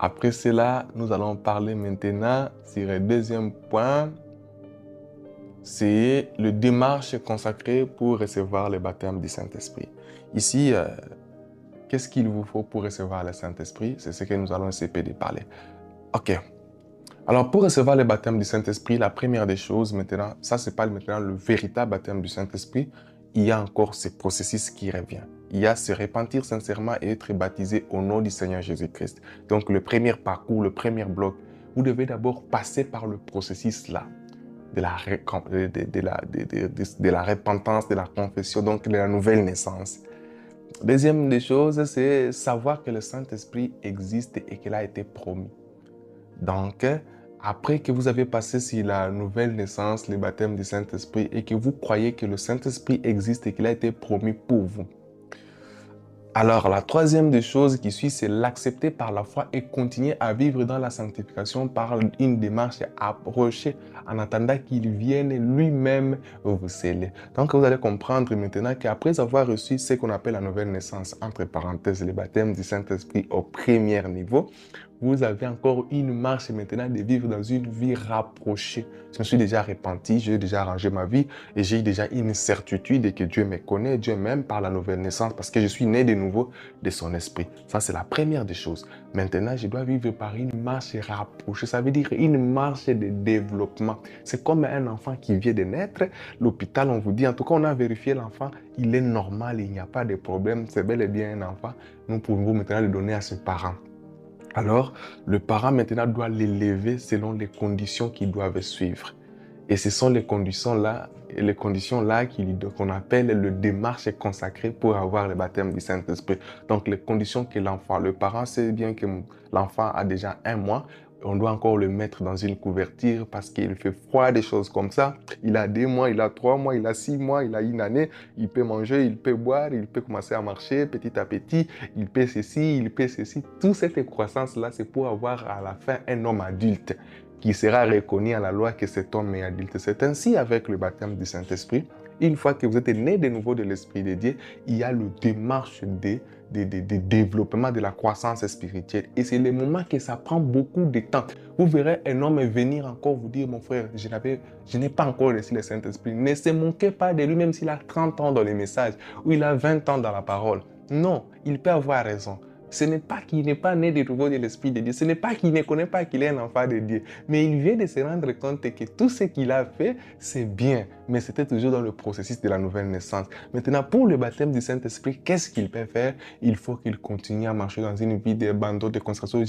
Après cela, nous allons parler maintenant sur le deuxième point. C'est le démarche consacrée pour recevoir le baptême du Saint-Esprit. Ici, qu'est-ce qu'il vous faut pour recevoir le Saint-Esprit? C'est ce que nous allons essayer de parler. Ok. Alors, pour recevoir le baptême du Saint-Esprit, la première des choses maintenant, ça c'est pas maintenant le véritable baptême du Saint-Esprit, il y a encore ce processus qui revient. Il y a se repentir sincèrement et être baptisé au nom du Seigneur Jésus-Christ. Donc, le premier parcours, le premier bloc, vous devez d'abord passer par le processus là, de la repentance, de la confession, donc de la nouvelle naissance. Deuxième des choses, c'est savoir que le Saint-Esprit existe et qu'il a été promis. Donc, après que vous avez passé sur la nouvelle naissance, le baptême du Saint-Esprit, et que vous croyez que le Saint-Esprit existe et qu'il a été promis pour vous. Alors, la troisième des choses qui suit, c'est l'accepter par la foi et continuer à vivre dans la sanctification par une démarche approchée en attendant qu'il vienne lui-même vous sceller. Donc, vous allez comprendre maintenant qu'après avoir reçu ce qu'on appelle la nouvelle naissance, entre parenthèses, le baptême du Saint-Esprit au premier niveau, vous avez encore une marche maintenant de vivre dans une vie rapprochée. Je me suis déjà repenti, j'ai déjà arrangé ma vie et j'ai déjà une certitude que Dieu me connaît, Dieu m'aime par la nouvelle naissance parce que je suis né de nouveau de son esprit. Ça, c'est la première des choses. Maintenant, je dois vivre par une marche rapprochée. Ça veut dire une marche de développement. C'est comme un enfant qui vient de naître. L'hôpital, on vous dit, en tout cas, on a vérifié l'enfant, il est normal, il n'y a pas de problème, c'est bel et bien un enfant. Nous pouvons maintenant le donner à ses parents. Alors, le parent maintenant doit l'élever selon les conditions qu'il doit suivre. Et ce sont les conditions-là qu'on appelle le démarche consacrée pour avoir le baptême du Saint-Esprit. Donc, les conditions que le parent sait bien que l'enfant a déjà 1 mois, on doit encore le mettre dans une couverture parce qu'il fait froid, des choses comme ça. Il a 2 mois, il a 3 mois, il a 6 mois, il a 1 année. Il peut manger, il peut boire, il peut commencer à marcher petit à petit. Il peut ceci, il peut ceci. Toute cette croissance-là, c'est pour avoir à la fin un homme adulte qui sera reconnu à la loi que cet homme est adulte. C'est ainsi avec le baptême du Saint-Esprit. Une fois que vous êtes né de nouveau de l'Esprit de Dieu, il y a le démarche de développement de la croissance spirituelle. Et c'est le moment que ça prend beaucoup de temps. Vous verrez un homme venir encore vous dire, mon frère, je n'ai pas encore reçu le Saint-Esprit. Ne se moquez pas de lui, même s'il a 30 ans dans les messages ou il a 20 ans dans la parole. Non, il peut avoir raison. Ce n'est pas qu'il n'est pas né de nouveau de l'Esprit de Dieu. Ce n'est pas qu'il ne connaît pas qu'il est un enfant de Dieu. Mais il vient de se rendre compte que tout ce qu'il a fait, c'est bien. Mais c'était toujours dans le processus de la nouvelle naissance. Maintenant, pour le baptême du Saint-Esprit, qu'est-ce qu'il peut faire? Il faut qu'il continue à marcher dans une vie d'abandon, de consécration,